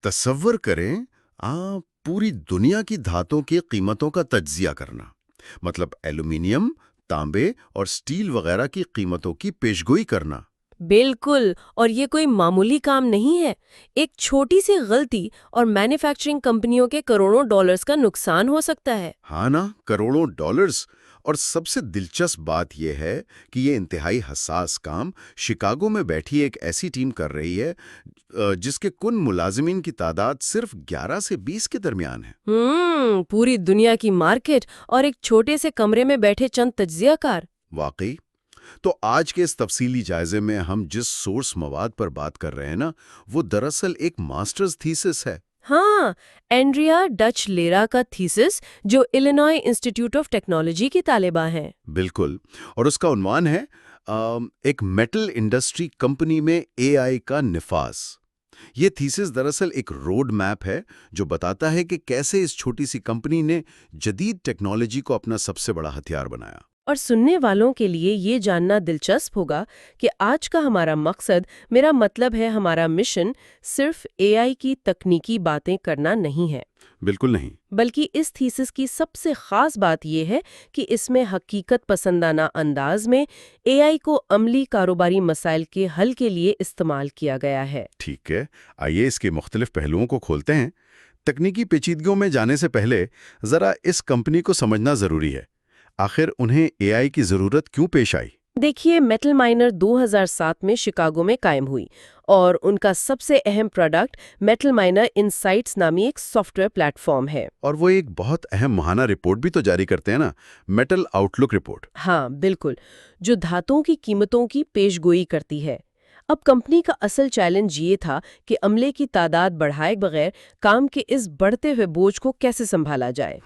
تصور کریں پوری دنیا کی دھاتوں کی قیمتوں کا تجزیہ کرنا، مطلب ایلومینیم، تانبے اور سٹیل وغیرہ کی قیمتوں کی پیشگوئی کرنا۔ بالکل، اور یہ کوئی معمولی کام نہیں ہے۔ ایک چھوٹی سی غلطی اور مینوفیکچرنگ کمپنیوں کے کروڑوں ڈالرز کا نقصان ہو سکتا ہے۔ ہاں نا، کروڑوں ڈالرز۔ اور سب سے دلچسپ بات یہ ہے کہ یہ انتہائی حساس کام شکاگو میں بیٹھی ایک ایسی ٹیم کر رہی ہے جس کے کل ملازمین کی تعداد صرف 11 سے 20 کے درمیان ہے۔ پوری دنیا کی مارکیٹ اور ایک چھوٹے سے کمرے میں بیٹھے چند تجزیہ کار۔ واقعی۔ تو آج کے اس تفصیلی جائزے میں ہم جس سورس مواد پر بات کر رہے ہیں نا، وہ دراصل ایک ماسٹرز تھیسس ہے۔ ہاں، اینڈریا ڈچ لیرا کا تھیسس، جو الینوائے انسٹیٹیوٹ آف ٹیکنالوجی کی طالبہ ہیں۔ بالکل، اور اس کا عنوان ہے ایک میٹل انڈسٹری کمپنی میں اے آئی کا نفاذ۔ یہ تھیسس دراصل ایک روڈ میپ ہے جو بتاتا ہے کہ کیسے اس چھوٹی سی کمپنی نے جدید ٹیکنالوجی کو اپنا سب سے بڑا ہتھیار بنایا۔ اور سننے والوں کے لیے یہ جاننا دلچسپ ہوگا کہ آج کا ہمارا مقصد، میرا مطلب ہے ہمارا مشن، صرف اے آئی کی تکنیکی باتیں کرنا نہیں ہے۔ بالکل نہیں۔ بلکہ اس تھیسس کی سب سے خاص بات یہ ہے کہ اس میں حقیقت پسندانہ انداز میں اے آئی کو عملی کاروباری مسائل کے حل کے لیے استعمال کیا گیا ہے۔ ٹھیک ہے، آئیے اس کے مختلف پہلوؤں کو کھولتے ہیں۔ تکنیکی پیچیدگیوں میں جانے سے پہلے ذرا اس کمپنی کو سمجھنا ضروری ہے۔ آخر انہیں اے آئی کی ضرورت کیوں پیش آئی؟ دیکھیے، میٹل مائنر 2007 میں شکاگو میں قائم ہوئی، اور ان کا سب سے اہم پروڈکٹ میٹل مائنر انسائٹس نامی ایک سافٹ ویئر پلیٹ فارم ہے۔ اور وہ ایک بہت اہم ماہانہ رپورٹ بھی تو جاری کرتے ہیں نا، میٹل آؤٹ لک رپورٹ۔ ہاں بالکل، جو دھاتوں کی قیمتوں کی پیش گوئی کرتی ہے۔ اب کمپنی کا اصل چیلنج یہ تھا کہ عملے کی تعداد بڑھائے بغیر کام کے اس بڑھتے ہوئے بوجھ کو کیسے سنبھالا جائے۔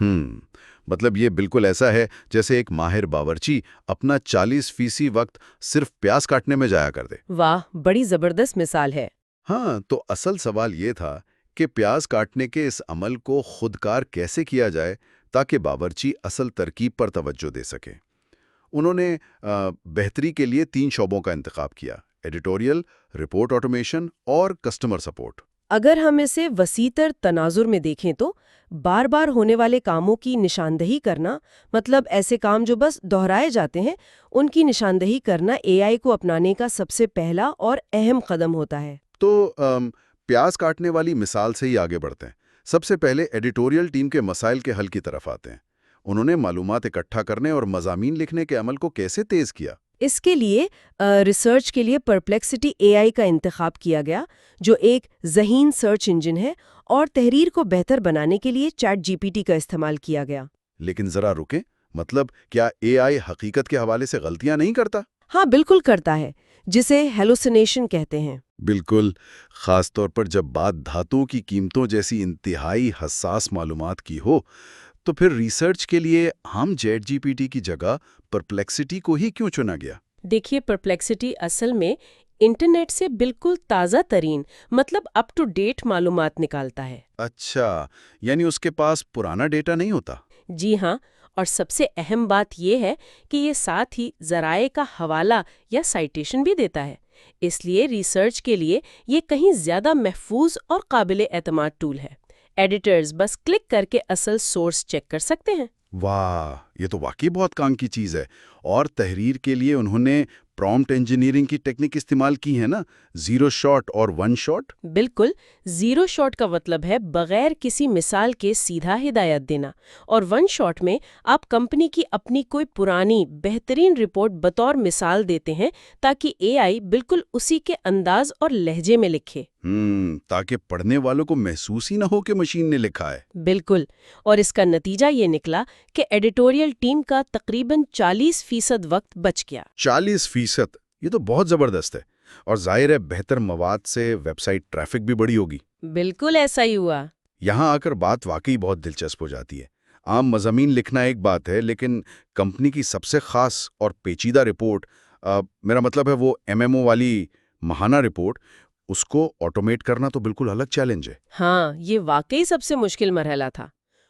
مطلب یہ بالکل ایسا ہے جیسے ایک ماہر باورچی اپنا 40% وقت صرف پیاز کاٹنے میں جایا کر دے۔ واہ، بڑی زبردست مثال ہے۔ ہاں، تو اصل سوال یہ تھا کہ پیاز کاٹنے کے اس عمل کو خودکار کیسے کیا جائے تاکہ باورچی اصل ترکیب پر توجہ دے سکے۔ انہوں نے بہتری کے لیے 3 شعبوں کا انتخاب کیا: ایڈیٹوریل، رپورٹ آٹومیشن اور کسٹمر سپورٹ۔ اگر ہم اسے وسیع تر تناظر میں دیکھیں تو بار بار ہونے والے کاموں کی نشاندہی کرنا، مطلب ایسے کام جو بس دہرائے جاتے ہیں، ان کی نشاندہی کرنا اے آئی کو اپنانے کا سب سے پہلا اور اہم قدم ہوتا ہے۔ تو پیاز کاٹنے والی مثال سے ہی آگے بڑھتے ہیں۔ سب سے پہلے ایڈیٹوریل ٹیم کے مسائل کے حل کی طرف آتے ہیں۔ انہوں نے معلومات اکٹھا کرنے اور مضامین لکھنے کے عمل کو کیسے تیز کیا؟ اس کے لیے ریسرچ کے لیے پرپلیکسٹی اے آئی کا انتخاب کیا گیا، جو ایک ذہین سرچ انجن ہے، اور تحریر کو بہتر بنانے کے لیے چیٹ جی پی ٹی کا استعمال کیا گیا۔ لیکن ذرا رکیں، مطلب کیا اے آئی حقیقت کے حوالے سے غلطیاں نہیں کرتا؟ ہاں بالکل کرتا ہے، جسے ہیلوسینیشن کہتے ہیں۔ بالکل، خاص طور پر جب بات دھاتوں کی قیمتوں جیسی انتہائی حساس معلومات کی ہو، تو پھر ریسرچ کے لیے ہم چیٹ جی پی ٹی کی جگہ پرپلیکسٹی کو ہی کیوں چنا گیا؟ دیکھیے، پرپلیکسٹی اصل میں انٹرنیٹ سے بالکل تازہ ترین، مطلب اپ ٹو ڈیٹ معلومات نکالتا ہے۔ اچھا، یعنی اس کے پاس پرانا ڈیٹا نہیں ہوتا؟ جی ہاں، اور سب سے اہم بات یہ ہے کہ یہ ساتھ ہی ذرائع کا حوالہ یا سائٹیشن بھی دیتا ہے۔ اس لیے ریسرچ کے لیے یہ کہیں زیادہ محفوظ اور قابل اعتماد ٹول ہے۔ ایڈیٹرز بس کلک کر کے اصل سورس چیک کر سکتے ہیں۔ واہ، یہ تو واقعی بہت کام کی چیز ہے۔ اور تحریر کے لیے انہوں نے پرومپٹ انجینئرنگ کی ٹیکنیک استعمال کی ہے نا، 0 شاٹ اور 1 شاٹ؟ بالکل، 0 شاٹ کا مطلب ہے بغیر کسی مثال کے سیدھا ہدایت دینا، اور 1 شاٹ میں آپ کمپنی کی اپنی کوئی پرانی بہترین رپورٹ بطور مثال دیتے ہیں تاکہ اے آئی بالکل اسی کے انداز اور لہجے میں لکھے۔ تاکہ پڑھنے والوں کو محسوس ہی نہ ہو کہ مشین نے لکھا ہے۔ بالکل، اور اس کا نتیجہ یہ نکلا کہ ایڈیٹوریل ٹیم کا تقریباً 40% وقت بچ گیا۔ 40%؟ یہ تو بہت زبردست ہے، اور ظاہر ہے بہتر مواد سے ویب سائٹ ٹریفک بھی بڑی ہوگی۔ بالکل ایسا ہی ہوا۔ یہاں آ کر بات واقعی بہت دلچسپ ہو جاتی ہے۔ عام مضامین لکھنا ایک بات ہے، لیکن کمپنی کی سب سے خاص اور پیچیدہ رپورٹ، میرا مطلب ہے وہ MMO والی ماہانہ رپورٹ، اس کو آٹومیٹ کرنا تو بالکل الگ چیلنج ہے۔ ہاں، یہ واقعی سب سے مشکل مرحلہ تھا۔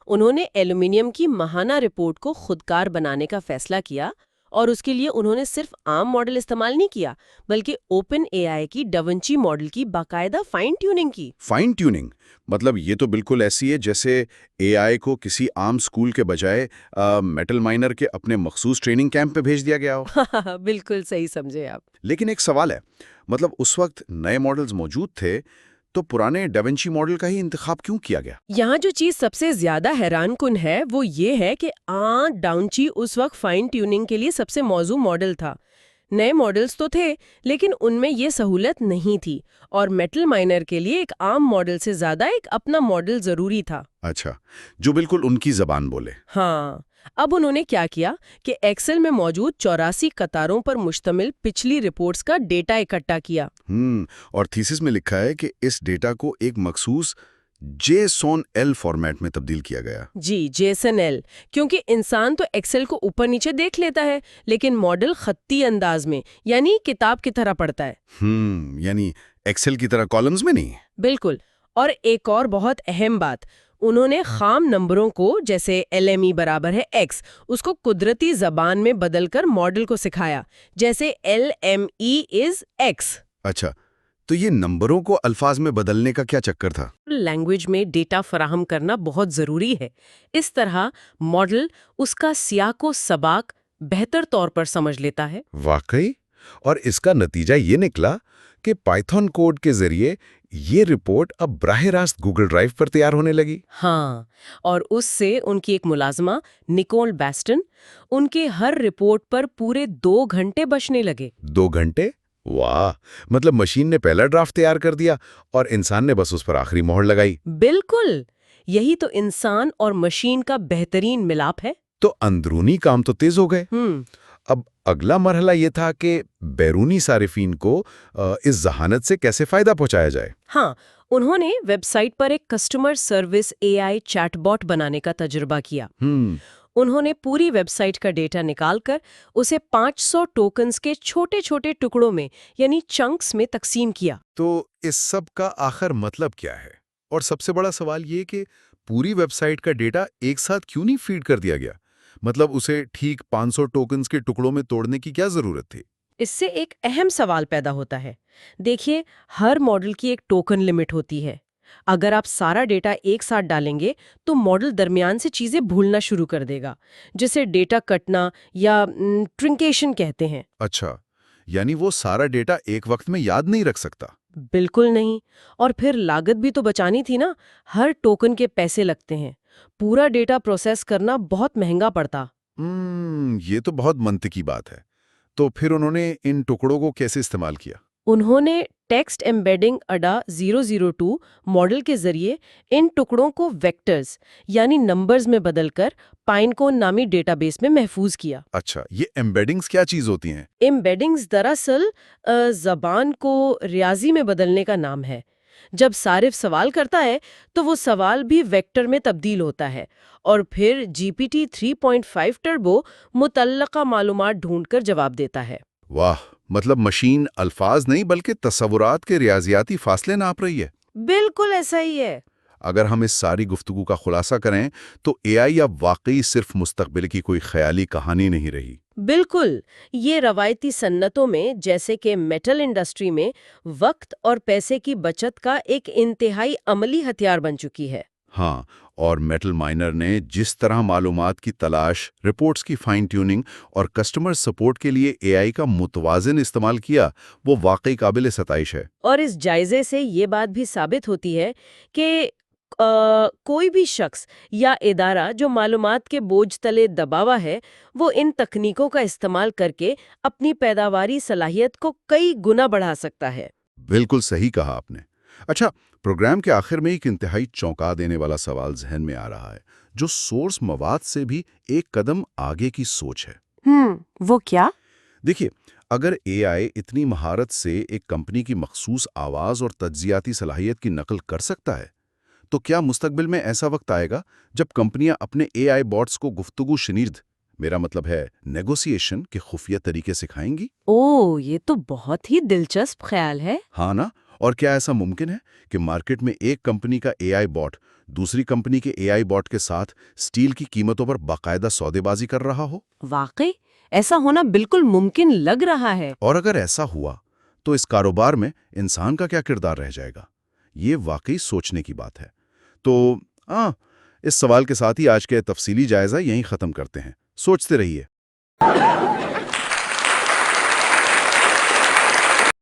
انہوں نے ایلومینیم کی ماہانہ رپورٹ کو خودکار بنانے کا فیصلہ کیا اور اس کے لیے انہوں نے صرف عام ماڈل استعمال نہیں کیا بلکہ اوپن اے آئی کی ڈاونچی ماڈل کی باقاعدہ فائن ٹیوننگ کی۔ فائن ٹیوننگ مطلب یہ تو بالکل ایسی ہے جیسے اے آئی کو کسی عام اسکول کے بجائے میٹل مائنر کے اپنے مخصوص ٹریننگ کیمپ پہ بھیج دیا گیا ہو۔ بالکل صحیح سمجھے آپ۔ لیکن ایک سوال ہے، مطلب اس وقت نئے ماڈلز موجود تھے تو پرانے ڈاونچی ماڈل کا ہی انتخاب کیوں کیا گیا؟ یہاں جو چیز سب سے زیادہ حیران کن ہے وہ یہ ہے کہ ڈاونچی اس وقت فائن ٹیوننگ کے لیے سب سے موزوں ماڈل تھا۔ نئے ماڈلز تو تھے لیکن ان میں یہ سہولت نہیں تھی، اور میٹل مائنر کے لیے ایک عام ماڈل سے زیادہ ایک اپنا ماڈل ضروری تھا۔ اچھا، جو بالکل ان کی زبان بولے۔ ہاں، اب انہوں نے کیا کیا کہ ایکسل میں موجود 84 قطاروں پر مشتمل پچھلی رپورٹس کا ڈیٹا اکٹھا کیا۔ اور تھیسس میں لکھا ہے کہ اس ڈیٹا کو ایک مخصوص JSON-L فارمیٹ میں تبدیل کیا گیا۔ جی، JSON-L، کیونکہ انسان تو ایکسل کو اوپر نیچے دیکھ لیتا ہے لیکن ماڈل خطی انداز میں یعنی کتاب کی طرح پڑھتا ہے۔ یعنی ایکسل کی طرح کالمز میں نہیں؟ بالکل۔ اور ایک اور بہت اہم بات، انہوں نے خام نمبروں کو جیسے LME برابر ہے X اس کو قدرتی زبان میں بدل کر ماڈل کو سکھایا، جیسے LME is X۔ اچھا، تو یہ نمبروں کو الفاظ میں بدلنے کا کیا چکر تھا؟ لینگویج میں ڈیٹا فراہم کرنا بہت ضروری ہے، اس طرح ماڈل اس کا سیاق و سباق بہتر طور پر سمجھ لیتا ہے۔ واقعی؟ اور اس کا نتیجہ یہ نکلا کہ پائتھن کوڈ کے ذریعے یہ رپورٹ اب براہ راست گوگل ڈرائیو پر تیار ہونے لگی۔ ہاں، اور اس سے ان کی ایک ملازمہ نکول بیسٹن، ان کے ہر رپورٹ پر پورے 2 گھنٹے بچنے لگے۔ 2 گھنٹے؟ واہ! مطلب مشین نے پہلا ڈرافٹ تیار کر دیا اور انسان نے بس اس پر آخری مہر لگائی۔ بالکل، یہی تو انسان اور مشین کا بہترین ملاپ ہے۔ تو اندرونی کام تو تیز ہو گئے۔ اب اگلا مرحلہ یہ تھا کہ بیرونی صارفین کو اس ذہانت سے کیسے فائدہ پہنچایا جائے۔ ہاں، انہوں نے ویب سائٹ پر ایک کسٹمر سروس AI چیٹ باٹ بنانے کا تجربہ کیا۔ انہوں نے پوری ویب سائٹ کا ڈیٹا نکال کر اسے 500 ٹوکنز کے چھوٹے چھوٹے ٹکڑوں میں یعنی چنکس میں تقسیم کیا۔ تو اس سب کا آخر مطلب کیا ہے؟ اور سب سے بڑا سوال یہ کہ پوری ویب سائٹ کا ڈیٹا ایک ساتھ کیوں نہیں فیڈ کر دیا گیا؟ مطلب اسے ٹھیک 500 ٹوکنز کے ٹکڑوں میں توڑنے کی کیا ضرورت تھی؟ اس سے ایک اہم سوال پیدا ہوتا ہے۔ دیکھیے، ہر ماڈل کی ایک ٹوکن لمٹ ہوتی ہے۔ اگر آپ سارا ڈیٹا ایک ساتھ ڈالیں گے تو ماڈل درمیان سے چیزیں بھولنا شروع کر دے گا، جسے ڈیٹا کٹنا یا ٹرنکیشن کہتے ہیں۔ اچھا، یعنی وہ سارا ڈیٹا ایک وقت میں یاد نہیں رکھ سکتا؟ بالکل نہیں، اور پھر لاگت بھی تو بچانی تھی نا، ہر ٹوکن کے پیسے لگتے ہیں، پورا ڈیٹا پروسیس کرنا بہت مہنگا پڑتا۔ یہ تو بہت منطقی بات ہے۔ تو پھر انہوں نے ان ٹکڑوں کو کیسے استعمال کیا؟ انہوں نے ٹیکسٹ ایمبیڈنگ اڈا 002 ماڈل کے ذریعے ان ٹکڑوں کو ویکٹرز یعنی نمبرز میں بدل کر پائنکون نامی ڈیٹا بیس میں محفوظ کیا۔ اچھا، یہ ایمبیڈنگز کیا چیز ہوتی ہیں؟ ایمبیڈنگز دراصل زبان کو ریاضی میں بدلنے کا نام ہے۔ جب صارف سوال کرتا ہے تو وہ سوال بھی ویکٹر میں تبدیل ہوتا ہے، اور پھر GPT 3.5 ٹربو متعلقہ معلومات ڈھونڈ کر جواب دیتا ہے۔ واہ! مطلب مشین الفاظ نہیں بلکہ تصورات کے ریاضیاتی فاصلے ناپ رہی ہے۔ بالکل ایسا ہی ہے۔ اگر ہم اس ساری گفتگو کا خلاصہ کریں تو AI اب واقعی صرف مستقبل کی کوئی خیالی کہانی نہیں رہی۔ بالکل، یہ روایتی صنعتوں میں جیسے کہ میٹل انڈسٹری میں وقت اور پیسے کی بچت کا ایک انتہائی عملی ہتھیار بن چکی ہے۔ ہاں، اور میٹل مائنر نے جس طرح معلومات کی تلاش، رپورٹس کی فائن ٹیوننگ اور کسٹمر سپورٹ کے لیے AI کا متوازن استعمال کیا، وہ واقعی قابل ستائش ہے۔ اور اس جائزے سے یہ بات بھی ثابت ہوتی ہے کہ کوئی بھی شخص یا ادارہ جو معلومات کے بوجھ تلے دبا ہوا ہے، وہ ان تکنیکوں کا استعمال کر کے اپنی پیداواری صلاحیت کو کئی گنا بڑھا سکتا ہے۔ بالکل صحیح کہا آپ نے۔ اچھا، پروگرام کے آخر میں ایک انتہائی چونکا دینے والا سوال ذہن میں آ رہا ہے، جو سورس مواد سے بھی ایک قدم آگے کی سوچ ہے۔ وہ کیا؟ دیکھیے، اگر AI اتنی مہارت سے ایک کمپنی کی مخصوص آواز اور تجزیاتی صلاحیت کی نقل کر سکتا ہے، تو کیا مستقبل میں ایسا وقت آئے گا جب کمپنیاں اپنے AI باٹس کو گفتگو شنید، میرا مطلب ہے نیگوسیشن کے خفیہ طریقے سکھائیں گی؟ یہ تو بہت ہی دلچسپ خیال ہے۔ ہاں نا؟ اور کیا ایسا ممکن ہے کہ مارکیٹ میں ایک کمپنی کا AI باٹ دوسری کمپنی کے AI باٹ کے ساتھ سٹیل کی قیمتوں پر باقاعدہ سودے بازی کر رہا ہو؟ واقعی ایسا ہونا بالکل ممکن لگ رہا ہے۔ اور اگر ایسا ہوا تو اس کاروبار میں انسان کا کیا کردار رہ جائے گا؟ یہ واقعی سوچنے کی بات ہے۔ تو اس سوال کے ساتھ ہی آج کے تفصیلی جائزہ یہیں ختم کرتے ہیں۔ سوچتے رہیے۔